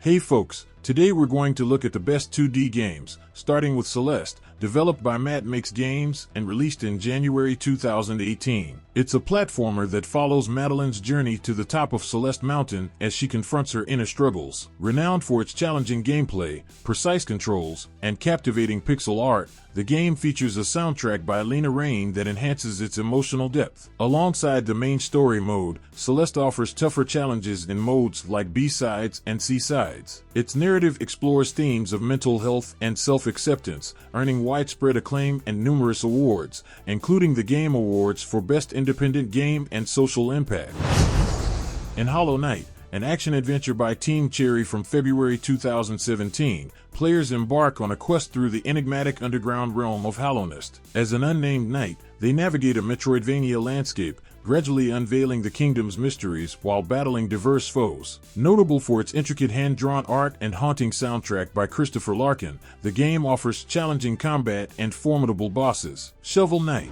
Hey folks, today we're going to look at the best 2D games, starting with Celeste, developed by Matt Makes Games and released in January 2018. It's a platformer that follows Madeline's journey to the top of Celeste Mountain as she confronts her inner struggles. Renowned for its challenging gameplay, precise controls, and captivating pixel art, the game features a soundtrack by Lena Raine that enhances its emotional depth. Alongside the main story mode, Celeste offers tougher challenges in modes like B-sides and C-sides. Its narrative explores themes of mental health and self-acceptance, earning widespread acclaim and numerous awards, including the Game Awards for Best Independent Game and Social Impact. In Hollow Knight, an action-adventure by Team Cherry from February 2017, players embark on a quest through the enigmatic underground realm of Hallownest. As an unnamed knight, they navigate a Metroidvania landscape, gradually unveiling the kingdom's mysteries while battling diverse foes. Notable for its intricate hand-drawn art and haunting soundtrack by Christopher Larkin, the game offers challenging combat and formidable bosses. Shovel Knight.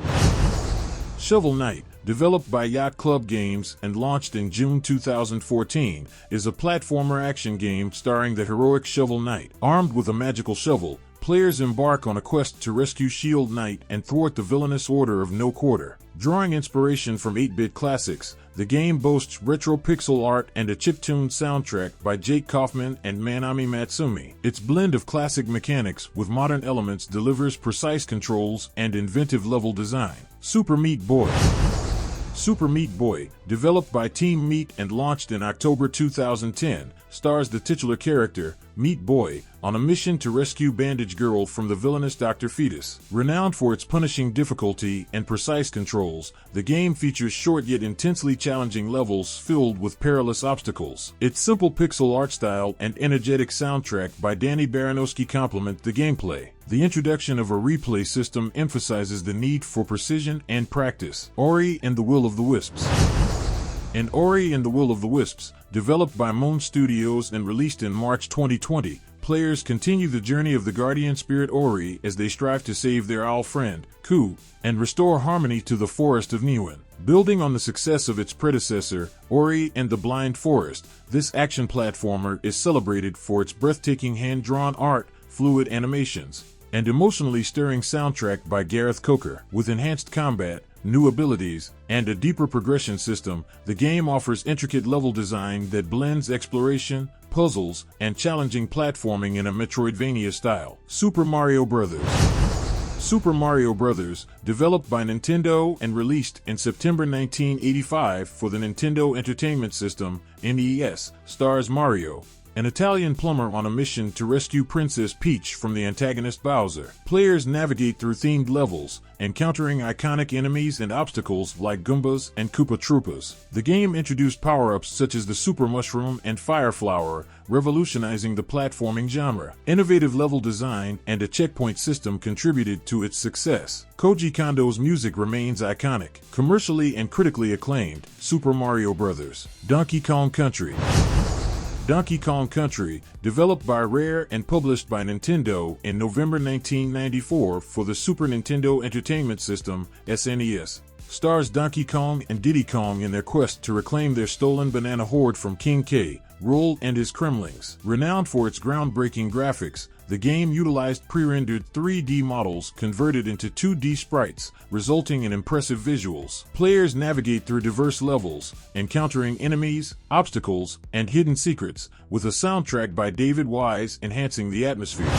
Shovel Knight, developed by Yacht Club Games and launched in June 2014, is a platformer action game starring the heroic Shovel Knight. Armed with a magical shovel, players embark on a quest to rescue Shield Knight and thwart the villainous Order of No Quarter. Drawing inspiration from 8-bit classics, the game boasts retro pixel art and a chiptune soundtrack by Jake Kaufman and Manami Matsumi. Its blend of classic mechanics with modern elements delivers precise controls and inventive level design. Super Meat Boy. Super Meat Boy, developed by Team Meat and launched in October 2010, stars the titular character, Meat Boy, on a mission to rescue Bandage Girl from the villainous Dr. Fetus. Renowned for its punishing difficulty and precise controls, the game features short yet intensely challenging levels filled with perilous obstacles. Its simple pixel art style and energetic soundtrack by Danny Baranowski complement the gameplay. The introduction of a replay system emphasizes the need for precision and practice. Ori and the Will of the Wisps. In Ori and the Will of the Wisps, developed by Moon Studios and released in March 2020, players continue the journey of the guardian spirit Ori as they strive to save their owl friend, Ku, and restore harmony to the Forest of Niwen. Building on the success of its predecessor, Ori and the Blind Forest, this action platformer is celebrated for its breathtaking hand-drawn art, fluid animations, and emotionally stirring soundtrack by Gareth Coker. With enhanced combat, new abilities, and a deeper progression system, the game offers intricate level design that blends exploration, puzzles, and challenging platforming in a Metroidvania style. Super Mario Bros. Super Mario Bros., developed by Nintendo and released in September 1985 for the Nintendo Entertainment System, NES, stars Mario, an Italian plumber on a mission to rescue Princess Peach from the antagonist Bowser. Players navigate through themed levels, encountering iconic enemies and obstacles like Goombas and Koopa Troopas. The game introduced power-ups such as the Super Mushroom and Fire Flower, revolutionizing the platforming genre. Innovative level design and a checkpoint system contributed to its success. Koji Kondo's music remains iconic. Commercially and critically acclaimed, Super Mario Bros. Donkey Kong Country. Donkey Kong Country, developed by Rare and published by Nintendo in November 1994 for the Super Nintendo Entertainment System, SNES, stars Donkey Kong and Diddy Kong in their quest to reclaim their stolen banana hoard from King K. Rool and his Kremlings. Renowned for its groundbreaking graphics, the game utilized pre-rendered 3D models converted into 2D sprites, resulting in impressive visuals. Players navigate through diverse levels, encountering enemies, obstacles, and hidden secrets, with a soundtrack by David Wise enhancing the atmosphere.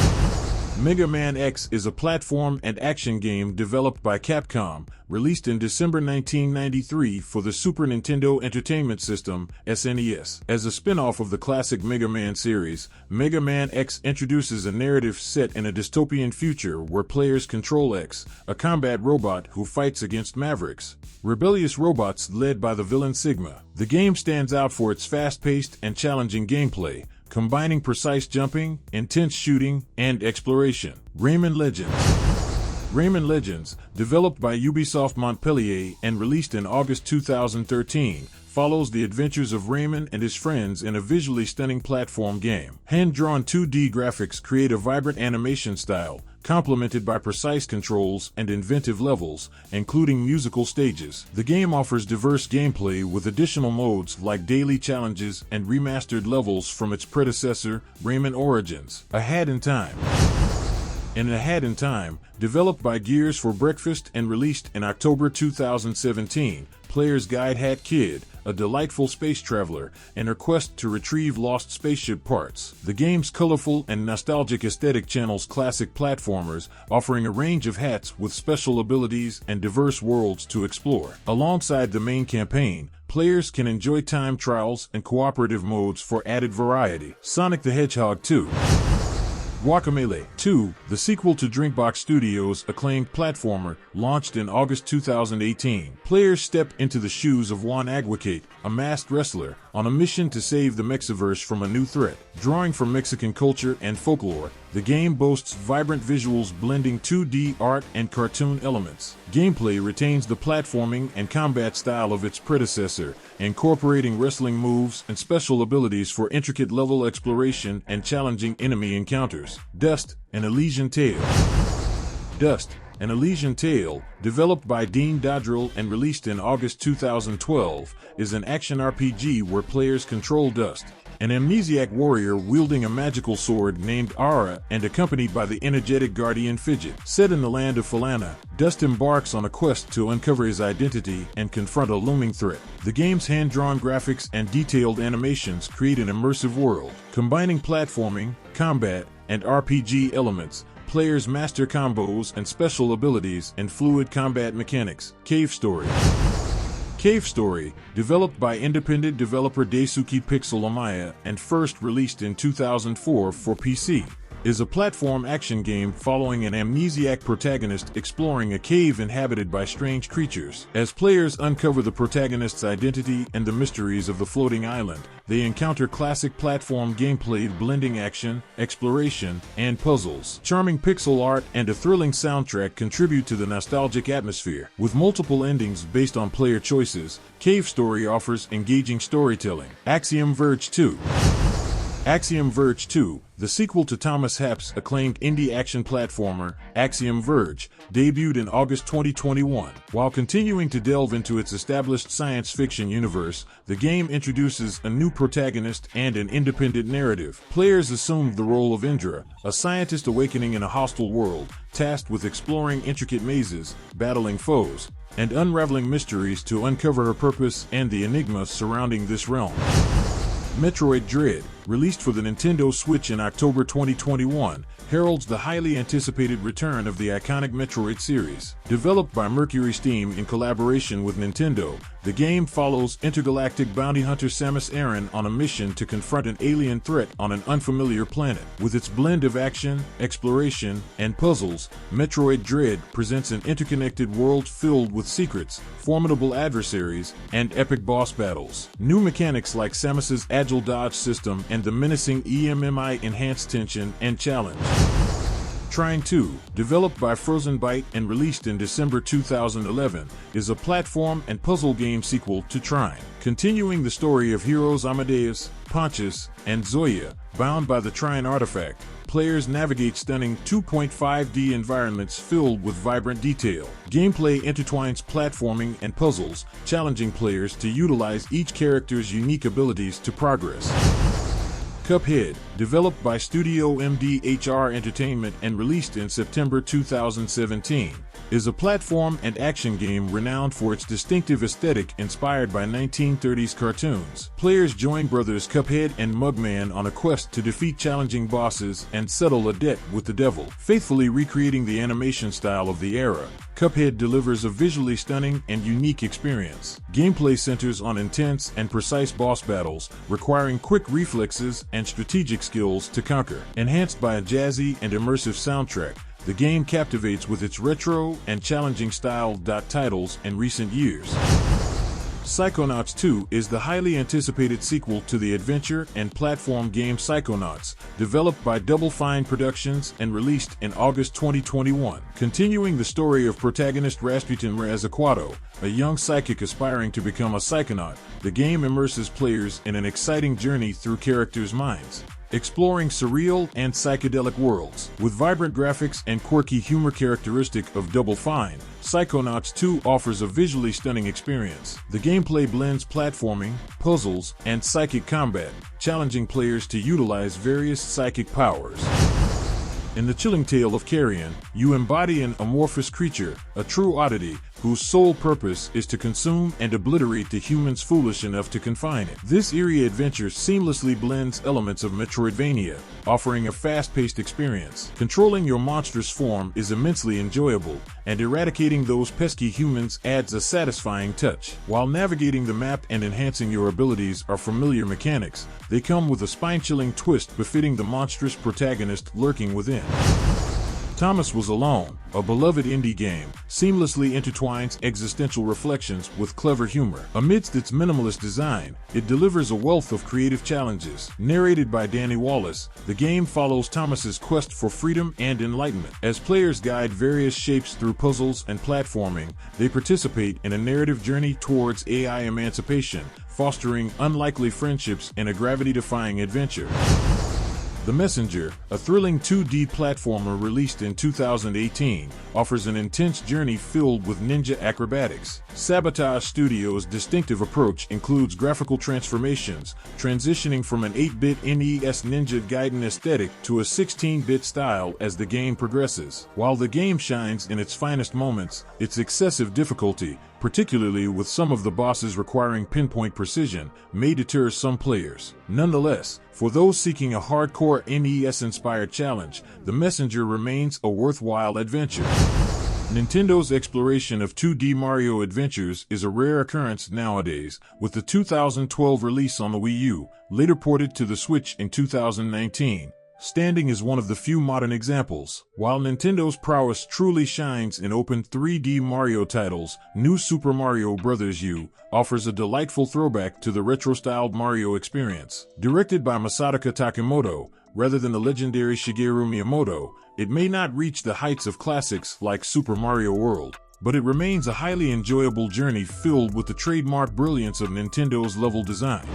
Mega Man X is a platform and action game developed by Capcom, released in December 1993 for the Super Nintendo Entertainment System, SNES. As a spin-off of the classic Mega Man series, Mega Man X introduces a narrative set in a dystopian future where players control X, a combat robot who fights against Mavericks, rebellious robots led by the villain Sigma. The game stands out for its fast-paced and challenging gameplay, combining precise jumping, intense shooting, and exploration. Rayman Legends. Rayman Legends, developed by Ubisoft Montpellier and released in August 2013, follows the adventures of Rayman and his friends in a visually stunning platform game. Hand-drawn 2D graphics create a vibrant animation style, complemented by precise controls and inventive levels, including musical stages. The game offers diverse gameplay with additional modes like daily challenges and remastered levels from its predecessor, Rayman Origins: A Hat in Time. In A Hat in Time, developed by Gears for Breakfast and released in October 2017, players guide Hat Kid, a delightful space traveler, in her quest to retrieve lost spaceship parts. The game's colorful and nostalgic aesthetic channels classic platformers, offering a range of hats with special abilities and diverse worlds to explore. Alongside the main campaign, players can enjoy time trials and cooperative modes for added variety. Sonic the Hedgehog 2. Guacamelee 2, the sequel to Drinkbox Studios' acclaimed platformer, launched in August 2018. Players step into the shoes of Juan Aguacate, a masked wrestler, on a mission to save the Mexiverse from a new threat. Drawing from Mexican culture and folklore, the game boasts vibrant visuals blending 2D art and cartoon elements. Gameplay retains the platforming and combat style of its predecessor, incorporating wrestling moves and special abilities for intricate level exploration and challenging enemy encounters. Dust: An Elysian Tale. Dust: An Elysian Tale, developed by Dean Dodrill and released in August 2012, is an action RPG where players control Dust, an amnesiac warrior wielding a magical sword named Ara and accompanied by the energetic guardian Fidget. Set in the land of Falana, Dust embarks on a quest to uncover his identity and confront a looming threat. The game's hand-drawn graphics and detailed animations create an immersive world. Combining platforming, combat, and RPG elements, players master combos and special abilities and fluid combat mechanics. Cave Story. Cave Story, developed by independent developer Daisuke Pixel Amaya and first released in 2004 for PC, is a platform action game following an amnesiac protagonist exploring a cave inhabited by strange creatures. As players uncover the protagonist's identity and the mysteries of the floating island, they encounter classic platform gameplay blending action, exploration, and puzzles. Charming pixel art and a thrilling soundtrack contribute to the nostalgic atmosphere. With multiple endings based on player choices, Cave Story offers engaging storytelling. Axiom Verge 2. Axiom Verge 2, the sequel to Thomas Happ's acclaimed indie action platformer, Axiom Verge, debuted in August 2021. While continuing to delve into its established science fiction universe, the game introduces a new protagonist and an independent narrative. Players assume the role of Indra, a scientist awakening in a hostile world, tasked with exploring intricate mazes, battling foes, and unraveling mysteries to uncover her purpose and the enigma surrounding this realm. Metroid Dread, released for the Nintendo Switch in October 2021, heralds the highly anticipated return of the iconic Metroid series. Developed by Mercury Steam in collaboration with Nintendo, the game follows intergalactic bounty hunter Samus Aran on a mission to confront an alien threat on an unfamiliar planet. With its blend of action, exploration, and puzzles, Metroid Dread presents an interconnected world filled with secrets, formidable adversaries, and epic boss battles. New mechanics like Samus's agile dodge system and the menacing EMMI enhance tension and challenge. Trine 2, developed by Frozen Byte and released in December 2011, is a platform and puzzle game sequel to Trine. Continuing the story of heroes Amadeus, Pontius, and Zoya, bound by the Trine artifact, players navigate stunning 2.5D environments filled with vibrant detail. Gameplay intertwines platforming and puzzles, challenging players to utilize each character's unique abilities to progress. Cuphead, developed by Studio MDHR Entertainment and released in September 2017, is a platform and action game renowned for its distinctive aesthetic inspired by 1930s cartoons. Players join brothers Cuphead and Mugman on a quest to defeat challenging bosses and settle a debt with the devil. Faithfully recreating the animation style of the era, Cuphead delivers a visually stunning and unique experience. Gameplay centers on intense and precise boss battles, requiring quick reflexes and strategic skills to conquer. Enhanced by a jazzy and immersive soundtrack, the game captivates with its retro and challenging style. Titles in recent years. Psychonauts 2 is the highly anticipated sequel to the adventure and platform game Psychonauts, developed by Double Fine Productions and released in August 2021. Continuing the story of protagonist Rasputin Razakwato, a young psychic aspiring to become a psychonaut, the game immerses players in an exciting journey through characters' minds. exploring surreal and psychedelic worlds. With vibrant graphics and quirky humor characteristic of Double Fine, Psychonauts 2 offers a visually stunning experience. The gameplay blends platforming, puzzles, and psychic combat, challenging players to utilize various psychic powers. In the chilling tale of Carrion, you embody an amorphous creature, a true oddity, whose sole purpose is to consume and obliterate the humans foolish enough to confine it. This eerie adventure seamlessly blends elements of Metroidvania, offering a fast-paced experience. Controlling your monstrous form is immensely enjoyable, and eradicating those pesky humans adds a satisfying touch. While navigating the map and enhancing your abilities are familiar mechanics, they come with a spine-chilling twist befitting the monstrous protagonist lurking within. Thomas Was Alone, a beloved indie game, seamlessly intertwines existential reflections with clever humor. Amidst its minimalist design, it delivers a wealth of creative challenges. Narrated by Danny Wallace, the game follows Thomas's quest for freedom and enlightenment. As players guide various shapes through puzzles and platforming, they participate in a narrative journey towards AI emancipation, fostering unlikely friendships and a gravity-defying adventure. The Messenger, a thrilling 2D platformer released in 2018, offers an intense journey filled with ninja acrobatics. Sabotage Studios' distinctive approach includes graphical transformations, transitioning from an 8-bit NES Ninja Gaiden aesthetic to a 16-bit style as the game progresses. While the game shines in its finest moments, its excessive difficulty, particularly with some of the bosses requiring pinpoint precision, may deter some players. Nonetheless, for those seeking a hardcore NES-inspired challenge, The Messenger remains a worthwhile adventure. Nintendo's exploration of 2D Mario adventures is a rare occurrence nowadays, with the 2012 release on the Wii U, later ported to the Switch in 2019. Standing as one of the few modern examples. While Nintendo's prowess truly shines in open 3D Mario titles, New Super Mario Bros. U offers a delightful throwback to the retro-styled Mario experience. Directed by Masataka Takimoto, rather than the legendary Shigeru Miyamoto, it may not reach the heights of classics like Super Mario World, but it remains a highly enjoyable journey filled with the trademark brilliance of Nintendo's level design.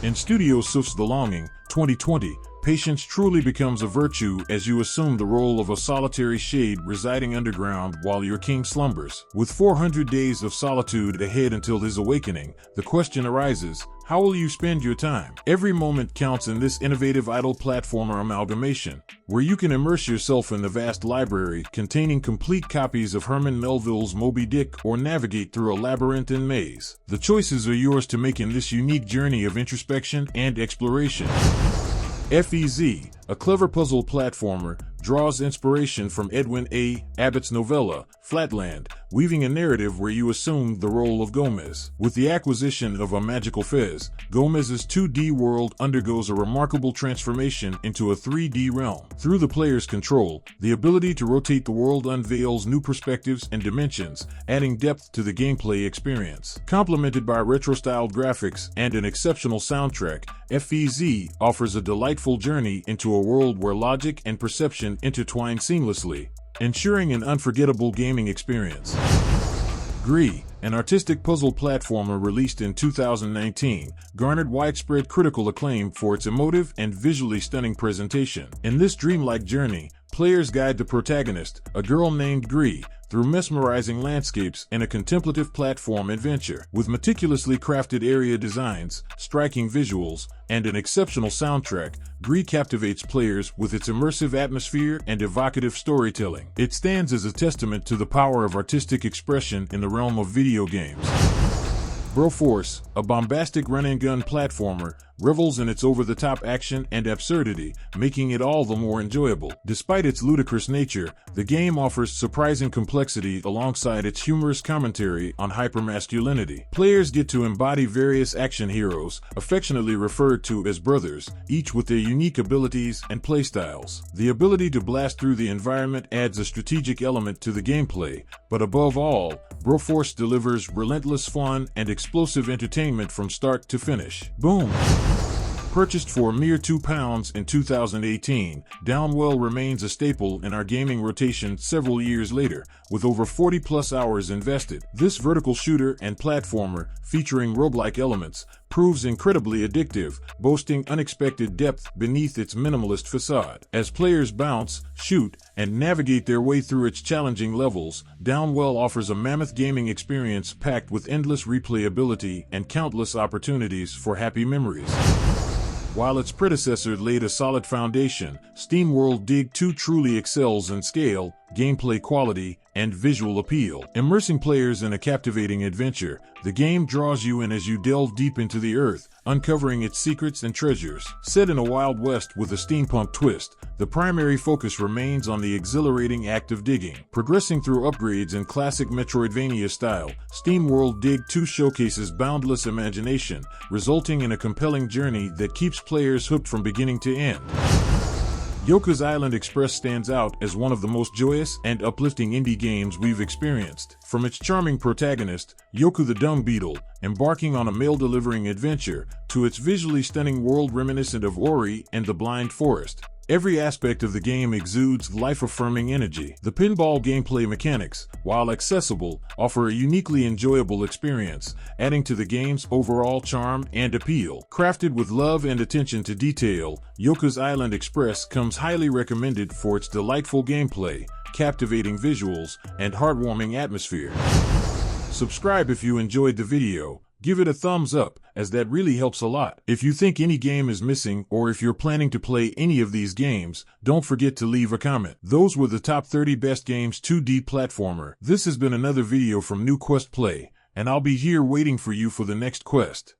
In Studio Soof's The Longing, 2020, patience truly becomes a virtue as you assume the role of a solitary shade residing underground while your king slumbers. With 400 days of solitude ahead until his awakening, the question arises, how will you spend your time? Every moment counts in this innovative idle platformer amalgamation, where you can immerse yourself in the vast library containing complete copies of Herman Melville's Moby Dick or navigate through a labyrinthine maze. The choices are yours to make in this unique journey of introspection and exploration. FEZ, a clever puzzle platformer, draws inspiration from Edwin A. Abbott's novella, Flatland, weaving a narrative where you assume the role of Gomez. With the acquisition of a magical fez, Gomez's 2D world undergoes a remarkable transformation into a 3D realm. Through the player's control, the ability to rotate the world unveils new perspectives and dimensions, adding depth to the gameplay experience. Complemented by retro-styled graphics and an exceptional soundtrack, FEZ offers a delightful journey into a world where logic and perception intertwine seamlessly, ensuring an unforgettable gaming experience. Gree, an artistic puzzle platformer released in 2019, garnered widespread critical acclaim for its emotive and visually stunning presentation. In this dreamlike journey, players guide the protagonist, a girl named Gree, through mesmerizing landscapes and a contemplative platform adventure. With meticulously crafted area designs, striking visuals, and an exceptional soundtrack, Gree captivates players with its immersive atmosphere and evocative storytelling. It stands as a testament to the power of artistic expression in the realm of video games. Broforce, a bombastic run-and-gun platformer, revels in its over-the-top action and absurdity, making it all the more enjoyable. Despite its ludicrous nature, the game offers surprising complexity alongside its humorous commentary on hypermasculinity. Players get to embody various action heroes, affectionately referred to as brothers, each with their unique abilities and playstyles. The ability to blast through the environment adds a strategic element to the gameplay, but above all, Broforce delivers relentless fun and explosive entertainment from start to finish. Boom! Purchased for a mere £2 in 2018, Downwell remains a staple in our gaming rotation several years later, with over 40+ hours invested. This vertical shooter and platformer, featuring roguelike elements, proves incredibly addictive, boasting unexpected depth beneath its minimalist facade. As players bounce, shoot, and navigate their way through its challenging levels, Downwell offers a mammoth gaming experience packed with endless replayability and countless opportunities for happy memories. While its predecessor laid a solid foundation, SteamWorld Dig 2 truly excels in scale, gameplay quality, and visual appeal. Immersing players in a captivating adventure, the game draws you in as you delve deep into the earth, uncovering its secrets and treasures. Set in a Wild West with a steampunk twist, the primary focus remains on the exhilarating act of digging. Progressing through upgrades in classic Metroidvania style, SteamWorld Dig 2 showcases boundless imagination, resulting in a compelling journey that keeps players hooked from beginning to end. Yoku's Island Express stands out as one of the most joyous and uplifting indie games we've experienced. From its charming protagonist, Yoku the Dung Beetle, embarking on a mail-delivering adventure, to its visually stunning world reminiscent of Ori and the Blind Forest, every aspect of the game exudes life-affirming energy. The pinball gameplay mechanics, while accessible, offer a uniquely enjoyable experience, adding to the game's overall charm and appeal. Crafted with love and attention to detail, Yoku's Island Express comes highly recommended for its delightful gameplay, captivating visuals, and heartwarming atmosphere. Subscribe if you enjoyed the video. Give it a thumbs up, as that really helps a lot. If you think any game is missing, or if you're planning to play any of these games, don't forget to leave a comment. Those were the top 30 best games 2D platformer. This has been another video from New Quest Play, and I'll be here waiting for you for the next quest.